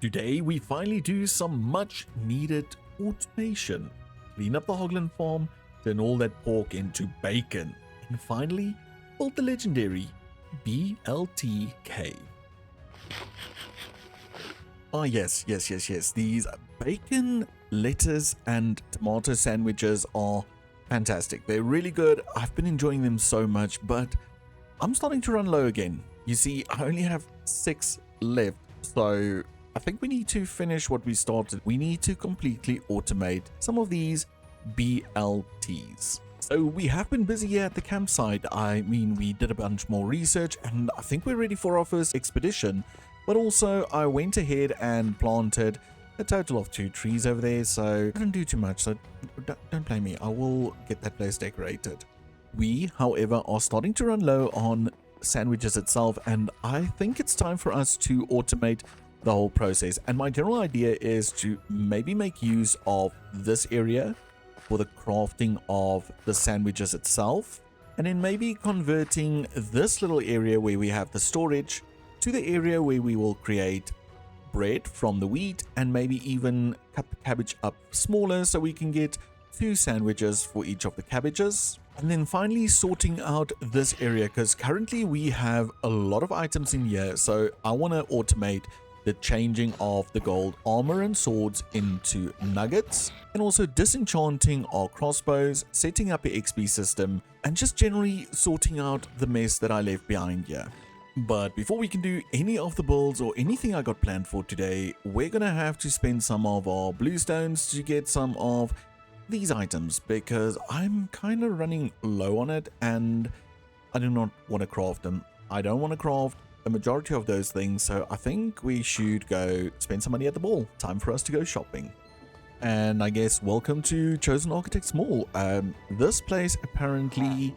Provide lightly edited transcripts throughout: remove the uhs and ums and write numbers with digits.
Today we finally do some much needed automation. Clean up the Hoglin farm, turn all that pork into bacon, and finally build the legendary BLT cave. Ah yes, these bacon, lettuce and tomato sandwiches are fantastic. They're really good. I've been enjoying them so much, but I'm starting to run low again. You see, I only have 6 left, so I think we need to finish what we started. We need to completely automate some of these BLTs. So we have been busy here at the campsite. I mean, we did a bunch more research and I think we're ready for our first expedition. But also I went ahead and planted a total of 2 trees over there, so I didn't do too much, so don't blame me. I will get that place decorated. We, however, are starting to run low on sandwiches itself, and I think it's time for us to automate the whole process. And my general idea is to maybe make use of this area for the crafting of the sandwiches itself, and then maybe converting this little area where we have the storage to the area where we will create bread from the wheat, and maybe even cut the cabbage up smaller so we can get 2 sandwiches for each of the cabbages. And then finally sorting out this area, because currently we have a lot of items in here, so I want to automate the changing of the gold armor and swords into nuggets, and also disenchanting our crossbows, setting up a XP system, and just generally sorting out the mess that I left behind here. But before we can do any of the builds or anything I got planned for today, we're gonna have to spend some of our bluestones to get some of these items, because I'm kind of running low on it and I do not want to craft them. I don't want to craft a majority of those things, so I think we should go spend some money at the mall. Time for us to go shopping. And I guess welcome to Chosen Architects Mall. This place apparently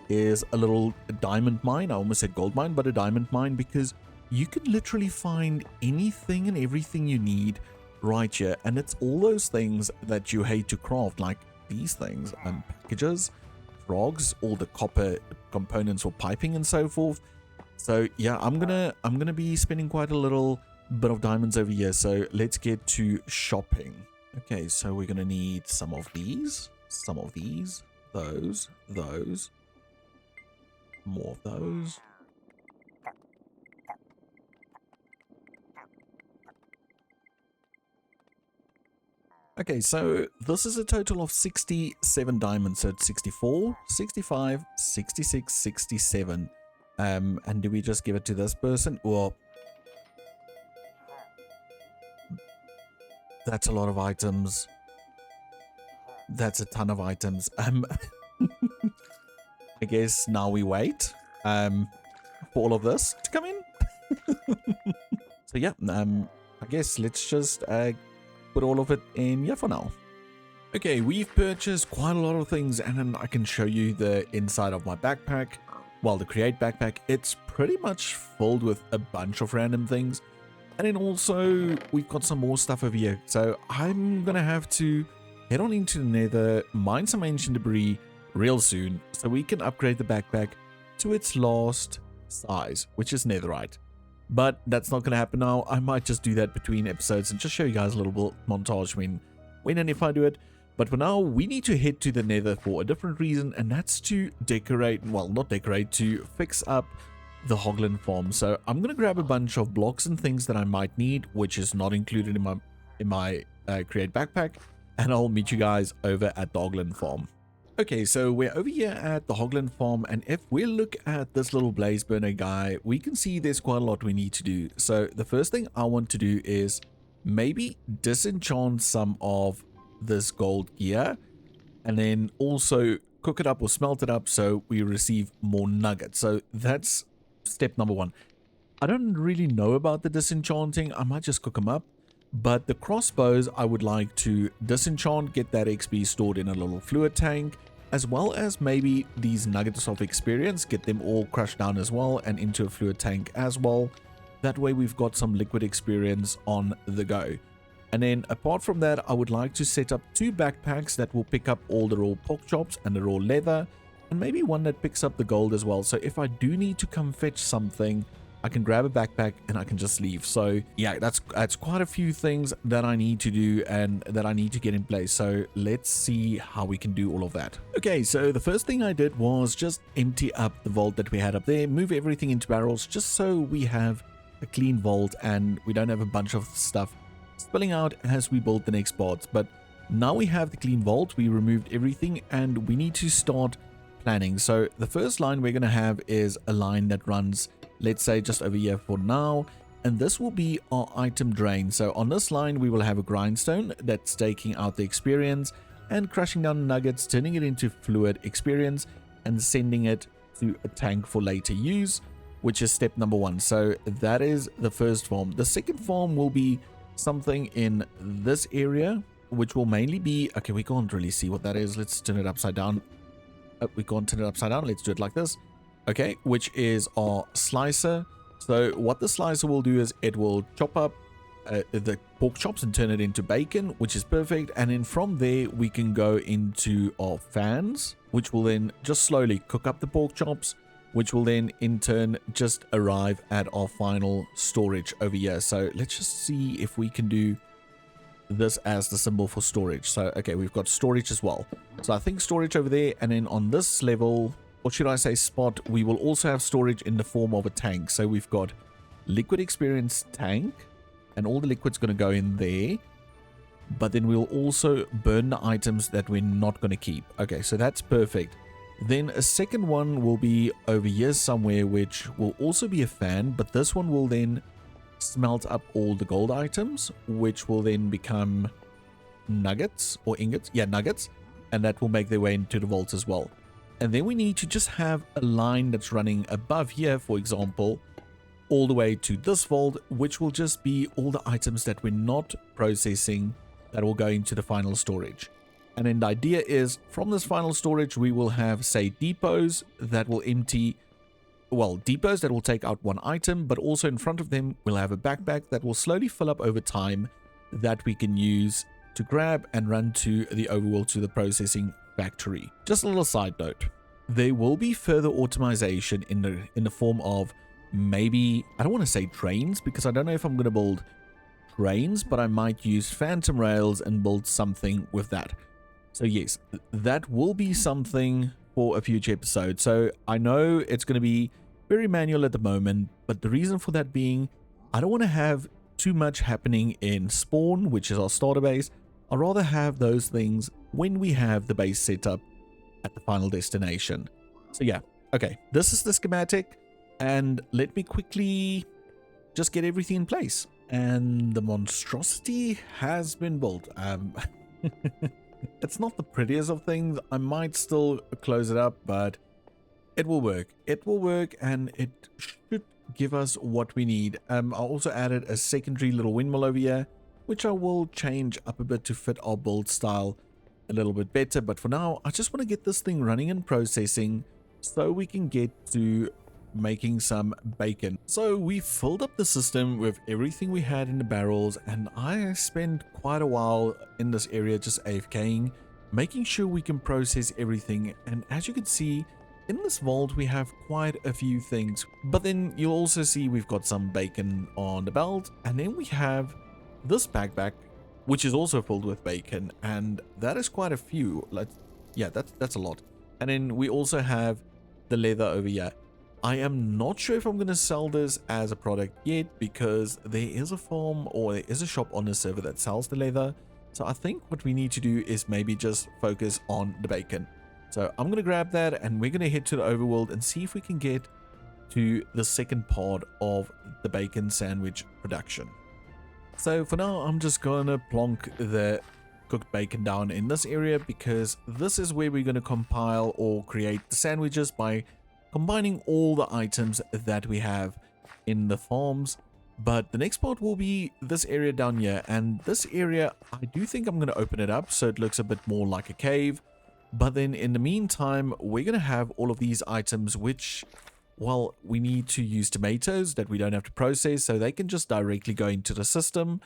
is a little diamond mine. I almost said gold mine, but a diamond mine, because you can literally find anything and everything you need right here, and it's all those things that you hate to craft, like these things, packages, frogs, all the copper components for piping and so forth. So yeah, I'm gonna be spending quite a little bit of diamonds over here, so let's get to shopping. Okay, so we're gonna need some of these, those, more of those. Okay, so this is a total of 67 diamonds, so it's 64, 65, 66, 67. And do we just give it to this person? Well, that's a lot of items. That's a ton of items. I guess now we wait for all of this to come in. So yeah, I guess let's just put all of it in here for now. Okay, we've purchased quite a lot of things, and I can show you the inside of my backpack. Well, the create backpack, it's pretty much filled with a bunch of random things. And then also we've got some more stuff over here, so I'm gonna have to head on into the nether, mine some ancient debris real soon, so we can upgrade the backpack to its last size, which is netherite. But that's not going to happen now. I might just do that between episodes and just show you guys a little bit montage when and if I do it. But for now, we need to head to the nether for a different reason, and that's to decorate, well, not decorate, to fix up the Hoglin farm. So I'm going to grab a bunch of blocks and things that I might need, which is not included in my create backpack, and I'll meet you guys over at the Hoglin farm. Okay, so we're over here at the Hoglin farm, and if we look at this little blaze burner guy, we can see there's quite a lot we need to do. So the first thing I want to do is maybe disenchant some of this gold gear, and then also cook it up or smelt it up so we receive more nuggets. So that's step number 1. I don't really know about the disenchanting. I might just cook them up. But the crossbows, I would like to disenchant, get that XP stored in a little fluid tank, as well as maybe these nuggets of experience, get them all crushed down as well and into a fluid tank as well. That way we've got some liquid experience on the go. And then apart from that, I would like to set up 2 backpacks that will pick up all the raw pork chops and the raw leather, and maybe one that picks up the gold as well. So if I do need to come fetch something I can grab a backpack and I can just leave. So yeah, that's quite a few things that I need to do and that I need to get in place. So let's see how we can do all of that. Okay, so the first thing I did was just empty up the vault that we had up there, move everything into barrels just so we have a clean vault and we don't have a bunch of stuff spilling out as we build the next parts. But now we have the clean vault, we removed everything and we need to start planning. So the first line we're going to have is a line that runs, let's say, just over here for now, and this will be our item drain. So on this line we will have a grindstone that's taking out the experience and crushing down nuggets, turning it into fluid experience and sending it to a tank for later use, which is step number 1. So that is the first farm. The second farm will be something in this area, which will mainly be, okay, we can't really see what that is. Let's turn it upside down. We can't turn it upside down. Let's do it like this. Okay, which is our slicer. So what the slicer will do is it will chop up the pork chops and turn it into bacon, which is perfect. And then from there we can go into our fans, which will then just slowly cook up the pork chops, which will then in turn just arrive at our final storage over here. So let's just see if we can do this as the symbol for storage. So okay, we've got storage as well. So I think storage over there, and then on this level, or should I say spot, we will also have storage in the form of a tank. So we've got liquid experience tank, and all the liquid's going to go in there, but then we'll also burn the items that we're not going to keep. Okay, so that's perfect. Then a second one will be over here somewhere, which will also be a fan, but this one will then smelt up all the gold items, which will then become nuggets or ingots. Yeah, nuggets. And that will make their way into the vault as well. And then we need to just have a line that's running above here, for example, all the way to this vault, which will just be all the items that we're not processing that will go into the final storage. And then the idea is from this final storage, we will have, say, depots that will empty, well, depots that will take out one item, but also in front of them, we'll have a backpack that will slowly fill up over time that we can use to grab and run to the overworld, to the processing factory. Just a little side note, there will be further automation in the form of maybe, I don't want to say trains, because I don't know if I'm going to build trains, but I might use phantom rails and build something with that. So yes, that will be something for a future episode. So I know it's going to be very manual at the moment, but the reason for that being, I don't want to have too much happening in spawn, which is our starter base. I'd rather have those things when we have the base set up at the final destination. So yeah, okay, this is the schematic, and let me quickly just get everything in place. And the monstrosity has been built. It's not the prettiest of things. I might still close it up, but it will work. It will work, and it should give us what we need. I also added a secondary little windmill over here, which I will change up a bit to fit our build style a little bit better. But for now, I just want to get this thing running and processing so we can get to making some bacon. So we filled up the system with everything we had in the barrels, and I spent quite a while in this area just AFKing, making sure we can process everything. And as you can see, in this vault we have quite a few things, but then you'll also see we've got some bacon on the belt, and then we have this backpack which is also filled with bacon, and that is quite a few. Yeah, that's a lot. And then we also have the leather over here. I am not sure if I'm going to sell this as a product yet, because there is a farm, or there is a shop on the server that sells the leather. So I think what we need to do is maybe just focus on the bacon. So I'm going to grab that, and we're going to head to the overworld and see if we can get to the second part of the bacon sandwich production. So for now, I'm just going to plonk the cooked bacon down in this area, because this is where we're going to compile or create the sandwiches by combining all the items that we have in the farms. But the next part will be this area down here, and this area I do think I'm going to open it up so it looks a bit more like a cave. But then in the meantime, we're going to have all of these items which, well, we need to use tomatoes that we don't have to process, so they can just directly go into the system.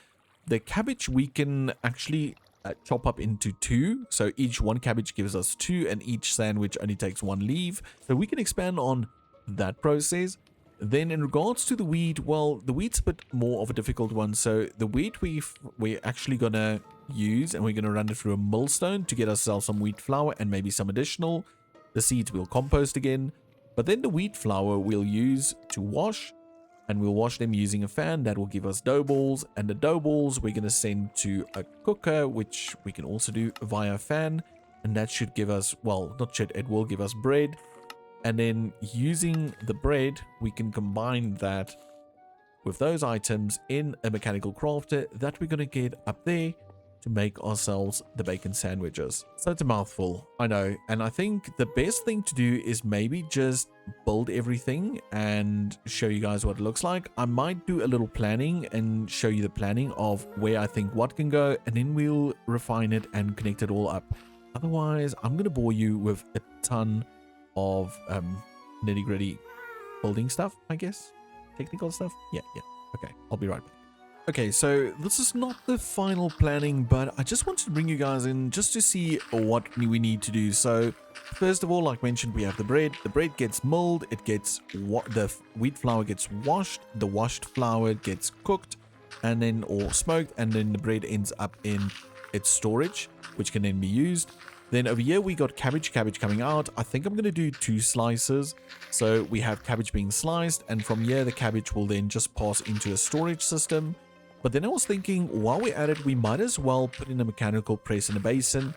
The cabbage we can actually chop up into 2, so each one cabbage gives us 2, and each sandwich only takes 1 leaf, so we can expand on that process. Then in regards to the wheat, well, the wheat's a bit more of a difficult one. So the wheat we're actually going to use, and we're going to run it through a millstone to get ourselves some wheat flour and maybe some additional. The seeds we'll compost again. But then the wheat flour we'll use to wash, and we'll wash them using a fan. That will give us dough balls, and the dough balls we're going to send to a cooker, which we can also do via a fan. And that should give us, well, not should, it will give us bread. And then using the bread, we can combine that with those items in a mechanical crafter that we're going to get up there to make ourselves the bacon sandwiches. So it's a mouthful, I know. And I think the best thing to do is maybe just build everything and show you guys what it looks like. I might do a little planning and show you the planning of where I think what can go, and then we'll refine it and connect it all up. Otherwise, I'm going to bore you with a ton of nitty-gritty building stuff, I guess. Technical stuff. Yeah. Okay, I'll be right back. Okay, so this is not the final planning, but I just wanted to bring you guys in just to see what we need to do. So first of all, like mentioned, we have the bread. The bread gets milled, it gets the wheat flour gets washed, the washed flour gets cooked and then or smoked, and then the bread ends up in its storage, which can then be used. Then over here we got cabbage coming out. I think I'm going to do 2 slices. So we have cabbage being sliced, and from here the cabbage will then just pass into a storage system. But then I was thinking, while we're at it, we might as well put in a mechanical press in a basin.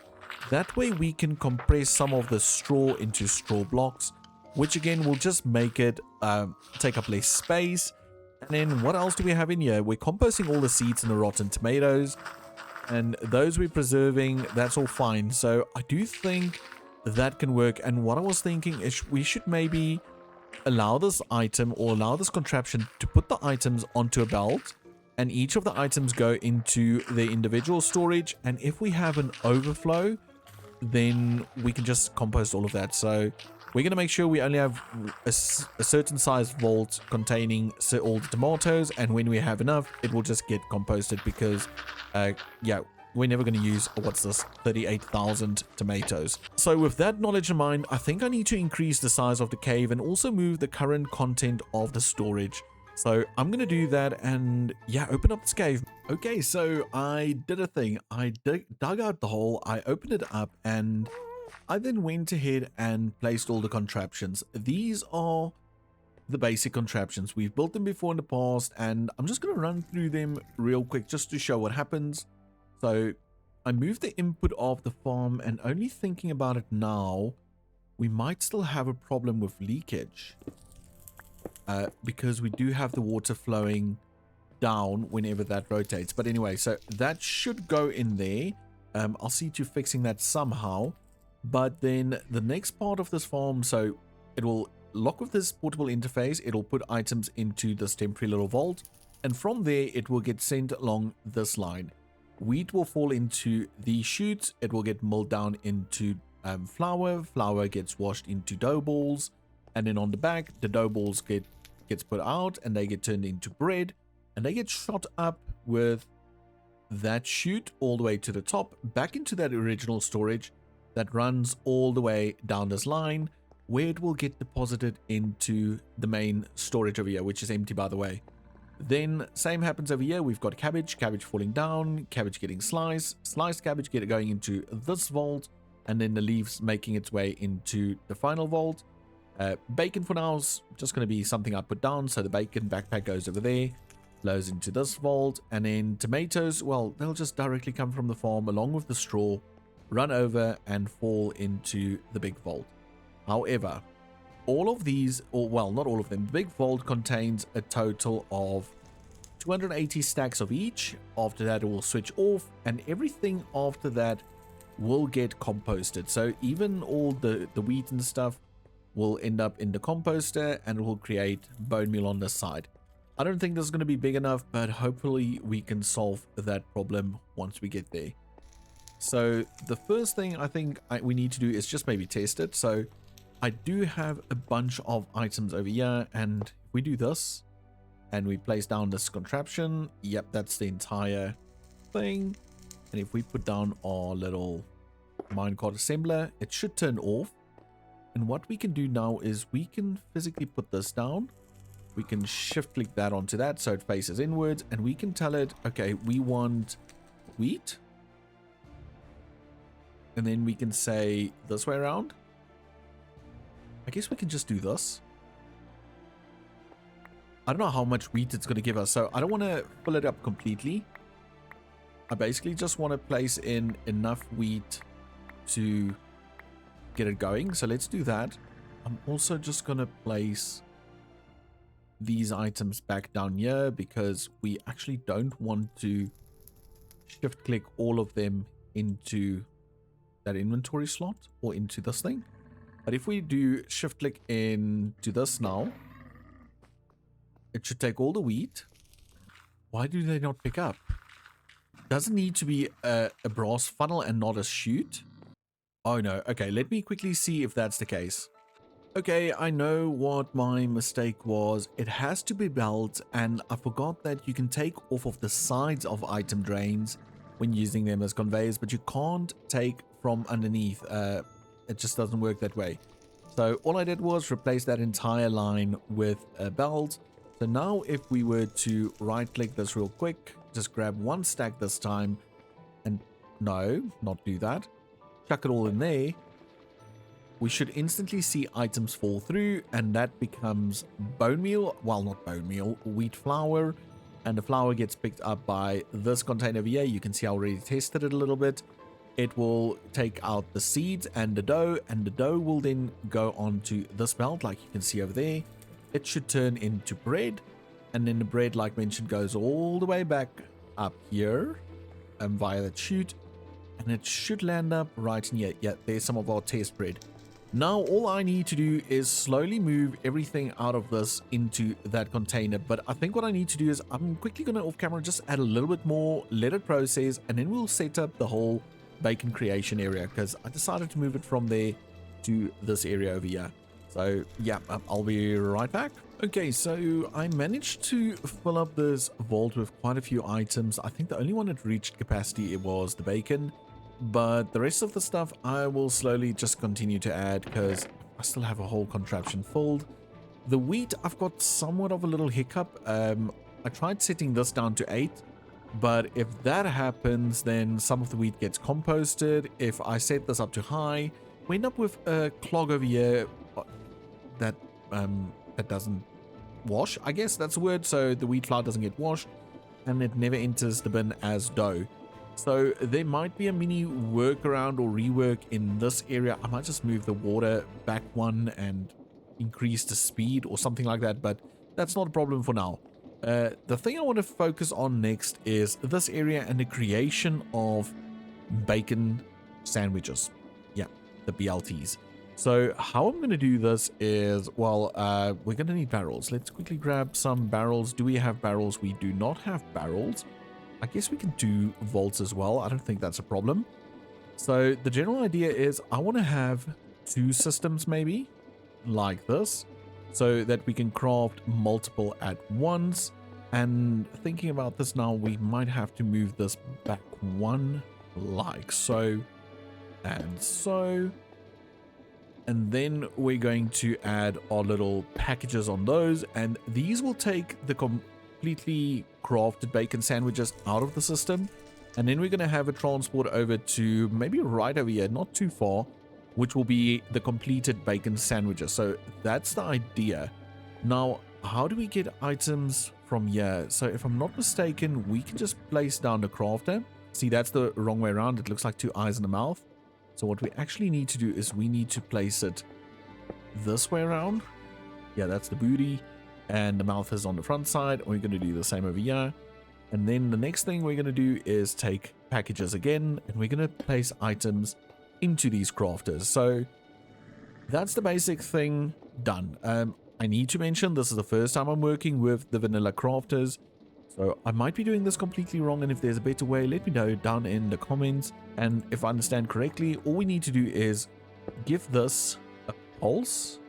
That way we can compress some of the straw into straw blocks, which again will just make it take up less space. And then what else do we have in here? We're composting all the seeds and the rotten tomatoes, and those we're preserving. That's all fine. So I do think that can work. And what I was thinking is we should maybe allow this item or allow this contraption to put the items onto a belt, and each of the items go into their individual storage. And if we have an overflow, then we can just compost all of that. So we're going to make sure we only have a certain size vault containing all the tomatoes, and when we have enough, it will just get composted because yeah, we're never going to use, what's this, 38,000 tomatoes. So with that knowledge in mind, I think I need to increase the size of the cave and also move the current content of the storage. So I'm going to do that and yeah, open up this cave. Okay, so I did a thing. I dug out the hole, I opened it up, and I then went ahead and placed all the contraptions. These are the basic contraptions. We've built them before in the past, and I'm just going to run through them real quick just to show what happens. So I moved the input of the farm, and only thinking about it now, we might still have a problem with leakage. Because we do have the water flowing down whenever that rotates. But anyway, so that should go in there. I'll see to fixing that somehow. But then the next part of this farm, so it will lock with this portable interface. It'll put items into this temporary little vault, and from there it will get sent along this line. Wheat will fall into the chutes. It will get milled down into flour. Flour gets washed into dough balls, and then on the back the dough balls gets put out and they get turned into bread, and they get shot up with that chute all the way to the top, back into that original storage that runs all the way down this line, where it will get deposited into the main storage over here, which is empty, by the way. Then same happens over here. We've got cabbage falling down, cabbage getting sliced cabbage going into this vault, and then the leaves making its way into the final vault. Bacon for now is just going to be something I put down, so the bacon backpack goes over there, flows into this vault. And then tomatoes, well, they'll just directly come from the farm along with the straw, run over and fall into the big vault. However, all of these, or well, not all of them, the big vault contains a total of 280 stacks of each. After that it will switch off, and everything after that will get composted. So even all the wheat and stuff will end up in the composter, and it will create bone meal on this side. I don't think this is going to be big enough, but hopefully we can solve that problem once we get there. So the first thing I think we need to do is just maybe test it. So I do have a bunch of items over here, and if we do this and we place down this contraption, yep, that's the entire thing. And if we put down our little minecart assembler, it should turn off. And what we can do now is we can physically put this down, We can shift click that onto that so it faces inwards, and we can tell it, okay, we want wheat. And then we can say this way around. I guess we can just do this. I don't know how much wheat it's going to give us, so I don't want to fill it up completely. I basically just want to place in enough wheat to get it going. So let's do that. I'm also just going to place these items back down here because we actually don't want to shift click all of them into that inventory slot or into this thing. But if we do shift click into this now, it should take all the wheat. Why do they not pick up? Does it need to be a brass funnel and not a chute? Oh no. Okay, let me quickly see if that's the case. Okay, I know what my mistake was. It has to be belt, and I forgot that you can take off of the sides of item drains when using them as conveyors, but you can't take from underneath. It just doesn't work that way. So all I did was replace that entire line with a belt. So now if we were to right click this real quick, just grab one stack this time, and no, not do that. Chuck it all in there. We should instantly see items fall through, and that becomes bone meal. Well, not bone meal, wheat flour. And the flour gets picked up by this container over here. You can see I already tested it a little bit. It will take out the seeds and the dough will then go onto this belt, like you can see over there. It should turn into bread, and then the bread, like mentioned, goes all the way back up here via that chute, and it should land up right in here. Yeah, there's some of our test bread. Now all I need to do is slowly move everything out of this into that container. But I think what I need to do is I'm quickly going to off camera just add a little bit more, let it process, and then we'll set up the whole bacon creation area, because I decided to move it from there to this area over here. So yeah, I'll be right back. Okay, so I managed to fill up this vault with quite a few items. I think the only one that reached capacity, it was the bacon. But the rest of the stuff I will slowly just continue to add because I still have a whole contraption filled. The wheat, I've got somewhat of a little hiccup. I tried setting this down to 8, but if that happens, then some of the wheat gets composted. If I set this up to high, we end up with a clog over here that doesn't wash. I guess that's the word. So the wheat flour doesn't get washed, and it never enters the bin as dough. So there might be a mini workaround or rework in this area. I might just move the water back one and increase the speed or something like that, but that's not a problem for now. The thing I want to focus on next is this area and the creation of bacon sandwiches. Yeah, the BLTs. So how I'm going to do this is, well, we're going to need barrels. Let's quickly grab some barrels. Do we have barrels? We do not have barrels. I guess we can do vaults as well. I don't think that's a problem. So the general idea is I want to have 2 systems maybe like this so that we can craft multiple at once. And thinking about this now, we might have to move this back one like so and so. And then we're going to add our little packages on those, and these will take the completely crafted bacon sandwiches out of the system, and then we're going to have a transport over to maybe right over here, not too far, which will be the completed bacon sandwiches. So that's the idea. Now, how do we get items from here? So if I'm not mistaken, we can just place down the crafter. See, that's the wrong way around. It looks like 2 eyes and a mouth. So what we actually need to do is we need to place it this way around. Yeah, that's the booty. And the mouth is on the front side. We're going to do the same over here. And then the next thing we're going to do is take packages again, and we're going to place items into these crafters. So that's the basic thing done. I need to mention this is the first time I'm working with the vanilla crafters, so I might be doing this completely wrong, and if there's a better way, let me know down in the comments. And if I understand correctly, all we need to do is give this a pulse.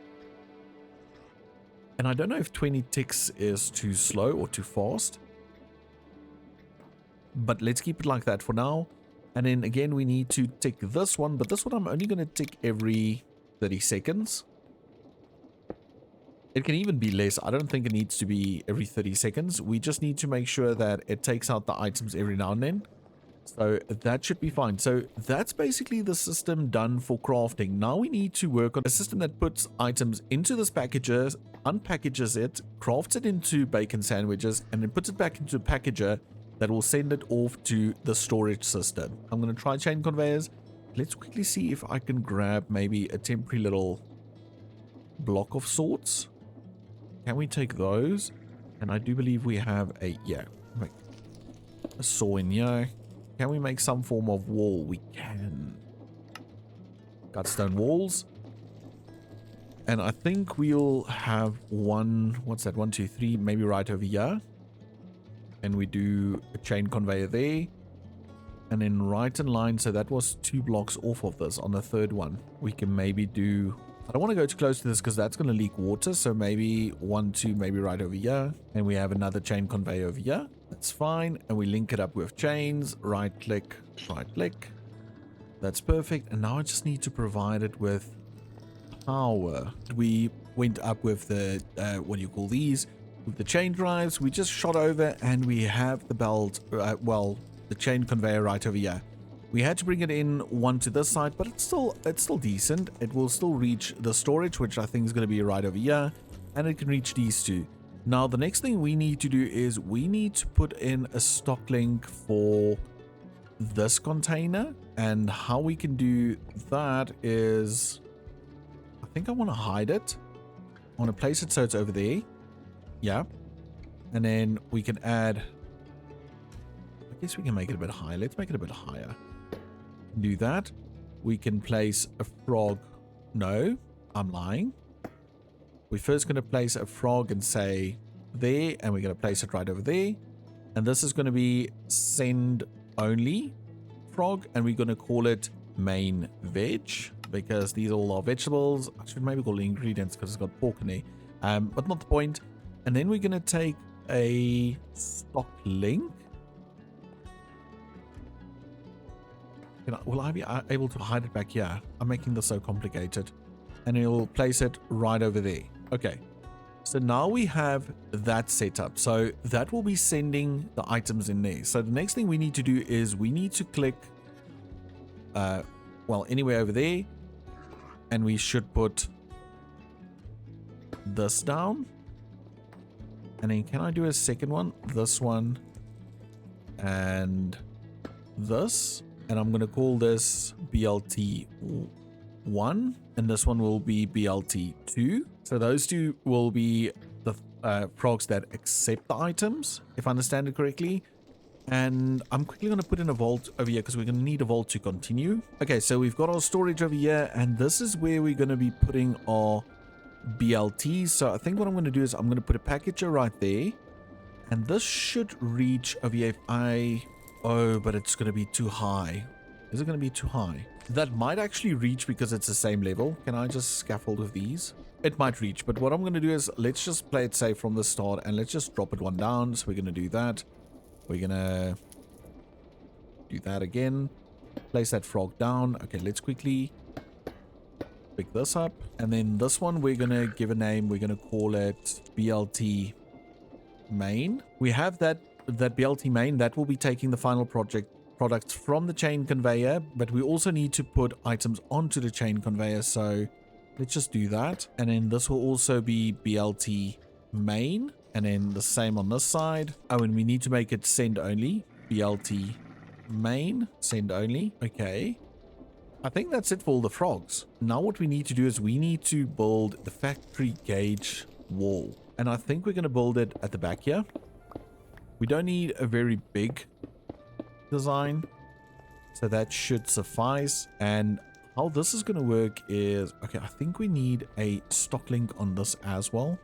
And I don't know if 20 ticks is too slow or too fast, but let's keep it like that for now. And then again, we need to tick this one, but this one I'm only going to tick every 30 seconds. It can even be less. I don't think it needs to be every 30 seconds. We just need to make sure that it takes out the items every now and then. So that should be fine. So that's basically the system done for crafting. Now we need to work on a system that puts items into this packager, unpackages it, crafts it into bacon sandwiches, and then puts it back into a packager that will send it off to the storage system. I'm going to try chain conveyors. Let's quickly see if I can grab maybe a temporary little block of sorts. Can we take those? And I do believe we have a, yeah, make a saw in here. Can we make some form of wall? We can. Got stone walls. And I think we'll have one, what's that? 1, 2, 3, maybe right over here. And we do a chain conveyor there. And then right in line, so that was 2 blocks off of this. On the third one, we can maybe do, I don't want to go too close to this because that's going to leak water. So maybe 1, 2, maybe right over here. And we have another chain conveyor over here. That's fine. And we link it up with chains. Right click, right click. That's perfect. And now I just need to provide it with power. We went up with the, what do you call these? With the chain drives. We just shot over and we have the belt, well, the chain conveyor right over here. We had to bring it in one to this side, but it's still decent. It will still reach the storage, which I think is going to be right over here. And it can reach these two. Now, the next thing we need to do is we need to put in a stock link for this container. And how we can do that is, I think I want to hide it. I want to place it so it's over there. Yeah. And then we can add, I guess we can make it a bit higher. Let's make it a bit higher. Do that. We can place a frog. No, I'm lying. We're first going to place a frog and say there, and we're going to place it right over there. And this is going to be send only frog, and we're going to call it main veg because these all are vegetables. I should maybe call it ingredients because it's got pork in there, but not the point. And then we're going to take a stock link. Will I be able to hide it back here? I'm making this so complicated. And it'll place it right over there. Okay. So now we have that set up. So that will be sending the items in there. So the next thing we need to do is we need to click, well, anywhere over there. And we should put this down. And then can I do a second one? This one. And this. And I'm going to call this BLT1. And this one will be BLT2. So those two will be the frogs that accept the items, if I understand it correctly. And I'm quickly going to put in a vault over here because we're going to need a vault to continue. Okay, so we've got our storage over here. And this is where we're going to be putting our BLTs. So I think what I'm going to do is I'm going to put a packager right there. And this should reach over here if I... Oh, but it's going to be too high. Is it going to be too high? That might actually reach because it's the same level. Can I just scaffold with these? It might reach, but what I'm going to do is let's just play it safe from the start and let's just drop it one down. So we're going to do that. We're going to do that again. Place that frog down. Okay, let's quickly pick this up. And then this one, we're going to give a name. We're going to call it BLT main. We have that BLT main that will be taking the final products from the chain conveyor, but we also need to put items onto the chain conveyor. So let's just do that. And then this will also be BLT main, and then the same on this side. Oh, and we need to make it send only. BLT main, send only. Okay. I think that's it for all the frogs. Now what we need to do is we need to build the factory gauge wall. And I think we're going to build it at the back here. We don't need a very big design, so that should suffice. And how this is going to work is, okay, I think we need a stock link on this as well.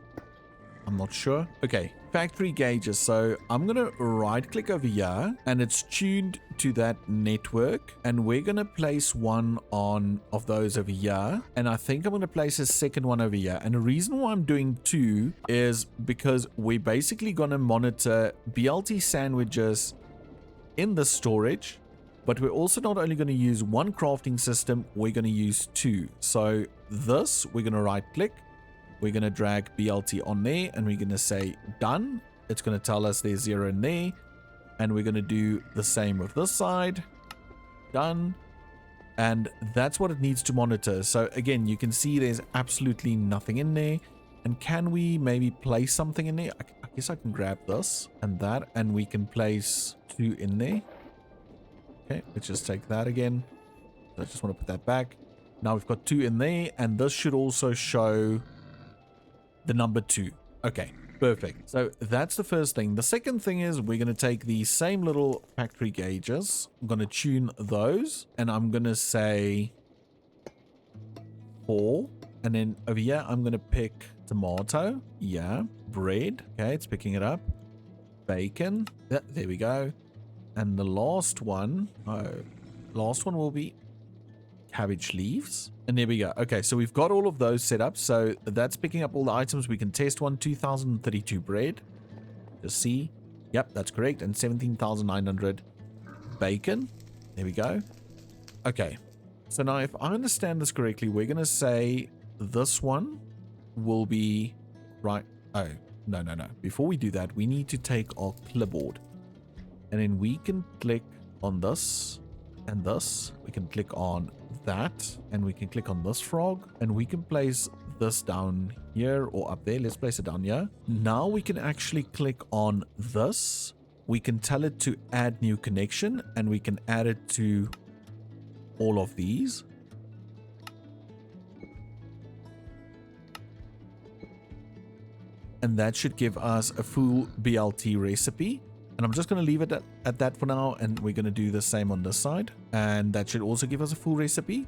I'm not sure. Okay, factory gauges. So I'm going to right click over here and it's tuned to that network. And we're going to place one on of those over here. And I think I'm going to place a second one over here. And the reason why I'm doing two is because we're basically going to monitor BLT sandwiches in the storage. But we're also not only going to use one crafting system, we're going to use two. So this, we're going to right click. we're going to drag BLT on there and we're going to say done. It's going to tell us there's 0 in there. And we're going to do the same with this side. Done. And that's what it needs to monitor. So again, you can see there's absolutely nothing in there. And can we maybe place something in there? I guess I can grab this and that, and we can place 2 in there. Okay, let's just take that again. So I just want to put that back. Now we've got 2 in there, and this should also show the number 2. Okay, perfect. So that's the first thing. The second thing is we're going to take the same little factory gauges. I'm going to tune those, and I'm going to say 4. And then over here, I'm going to pick tomato. Yeah. Bread. Okay, it's picking it up. Bacon. Yeah, there we go. And the last one, last one will be cabbage leaves. And there we go. Okay, so we've got all of those set up. So that's picking up all the items. We can test one. 2,032 bread. Just see. Yep, that's correct. And 17,900 bacon. There we go. Okay. So now if I understand this correctly, we're going to say this one will be right. Oh, no. Before we do that, we need to take our clipboard. And then we can click on this and this. We can click on that. And we can click on this frog. And we can place this down here or up there. Let's place it down here. Now we can actually click on this. We can tell it to add new connection. And we can add it to all of these. And that should give us a full BLT recipe. And I'm just going to leave it at that for now. And we're going to do the same on this side. And that should also give us a full recipe.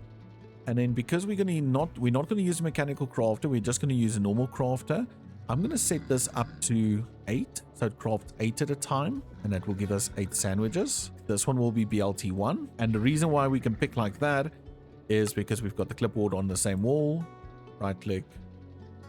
And then because we're not going to use a mechanical crafter, we're just going to use a normal crafter. I'm going to set this up to 8. So it crafts 8 at a time. And that will give us 8 sandwiches. This one will be BLT 1. And the reason why we can pick like that is because we've got the clipboard on the same wall. Right click,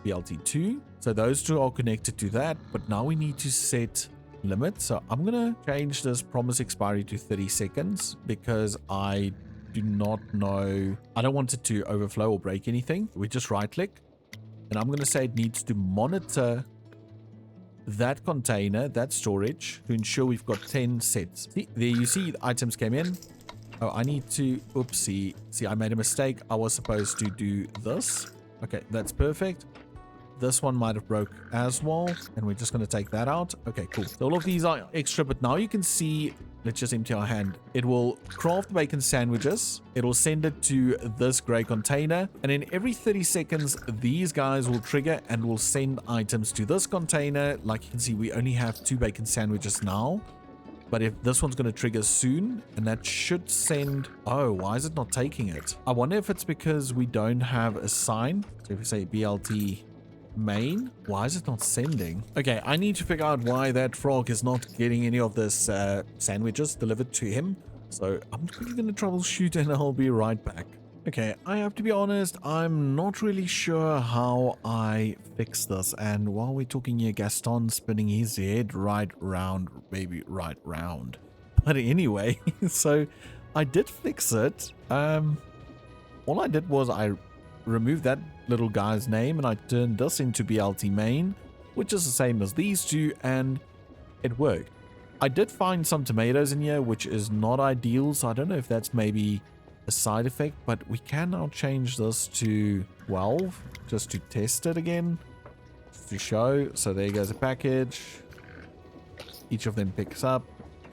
BLT 2. So those two are connected to that. But now we need to set limit. So I'm going to change this promise expiry to 30 seconds because I do not know. I don't want it to overflow or break anything. We just right click and I'm going to say it needs to monitor that container, that storage, to ensure we've got 10 sets. See, there you see the items came in. Oh, I need to, oopsie. See, I made a mistake. I was supposed to do this. Okay, that's perfect. This one might have broke as well. And we're just going to take that out. Okay, cool. So all of these are extra, but now you can see, let's just empty our hand. It will craft bacon sandwiches. It will send it to this gray container. And then every 30 seconds, these guys will trigger and will send items to this container. Like you can see, we only have 2 bacon sandwiches now. But if this one's going to trigger soon, and that should send... Oh, why is it not taking it? I wonder if it's because we don't have a sign. So if we say BLT main, why is it not sending? Okay, I need to figure out why that frog is not getting any of this sandwiches delivered to him. So I'm quickly going to troubleshoot and I'll be right back. Okay, I have to be honest, I'm not really sure how I fix this. And while we're talking here, Gaston spinning his head right round, baby, right round. But anyway, so I did fix it. All I did was I removed that little guy's name and I turned this into BLT main, which is the same as these two, and it worked. I did find some tomatoes in here, which is not ideal, so I don't know if that's maybe a side effect, but we can now change this to 12 just to test it again, just to show. So there goes a package. Each of them picks up.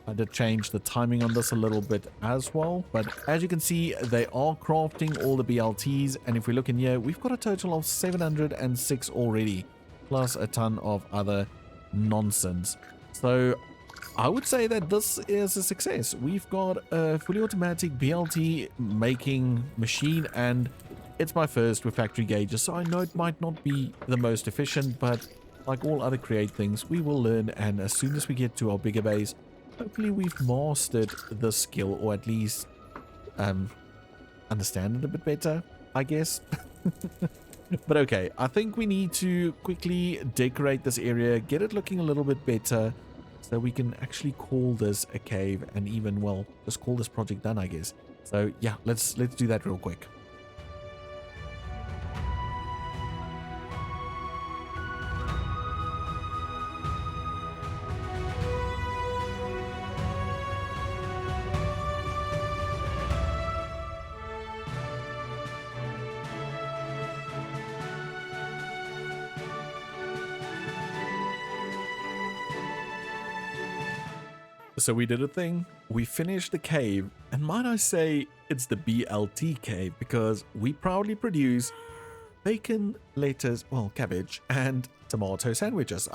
I did change the timing on this a little bit as well, but as you can see, they are crafting all the BLTs, and if we look in here, we've got a total of 706 already, plus a ton of other nonsense. So I would say that this is a success. We've got a fully automatic BLT making machine, and it's my first with factory gauges, so I know it might not be the most efficient, but like all other create things, we will learn, and as soon as we get to our bigger base, hopefully we've mastered the skill, or at least understand it a bit better, I guess. But okay, I think we need to quickly decorate this area, get it looking a little bit better, so we can actually call this a cave, and even, well, just call this project done, I guess. So yeah, let's do that real quick. So we did a thing. We finished the cave, and might I say it's the BLT cave because we proudly produce bacon, lettuce, well, cabbage, and tomato sandwiches.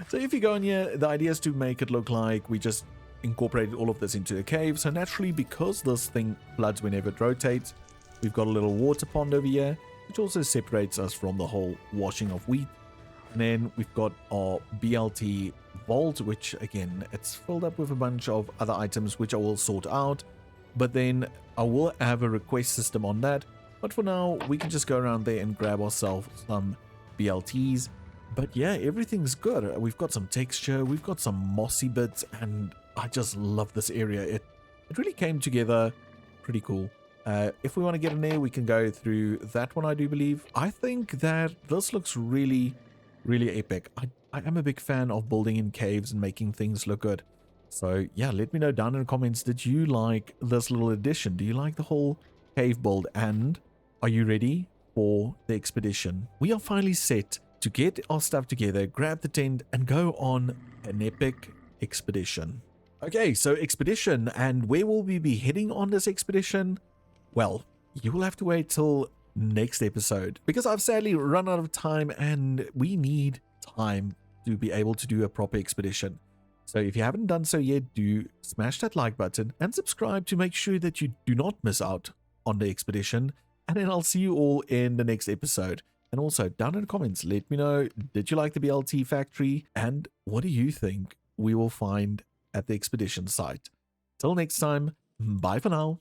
So if you go in here, the idea is to make it look like we just incorporated all of this into the cave. So naturally, because this thing floods whenever it rotates, we've got a little water pond over here, which also separates us from the whole washing of wheat. And then we've got our BLT vault, which again, it's filled up with a bunch of other items, which I will sort out. But then I will have a request system on that. But for now, we can just go around there and grab ourselves some BLTs. But yeah, everything's good. We've got some texture, we've got some mossy bits, and I just love this area. It really came together pretty cool. If we want to get in there, we can go through that one, I do believe. I think that this looks really, really epic. I am a big fan of building in caves and making things look good. So yeah, let me know down in the comments, did you like this little addition? Do you like the whole cave build? And are you ready for the expedition? We are finally set to get our stuff together, grab the tent, and go on an epic expedition. Okay, so expedition, and where will we be heading on this expedition? Well, you will have to wait till next episode because I've sadly run out of time and we need time to be able to do a proper expedition. So if you haven't done so yet, do smash that like button and subscribe to make sure that you do not miss out on the expedition. And then I'll see you all in the next episode. And also down in the comments, let me know, did you like the BLT factory? And what do you think we will find at the expedition site? Till next time, bye for now.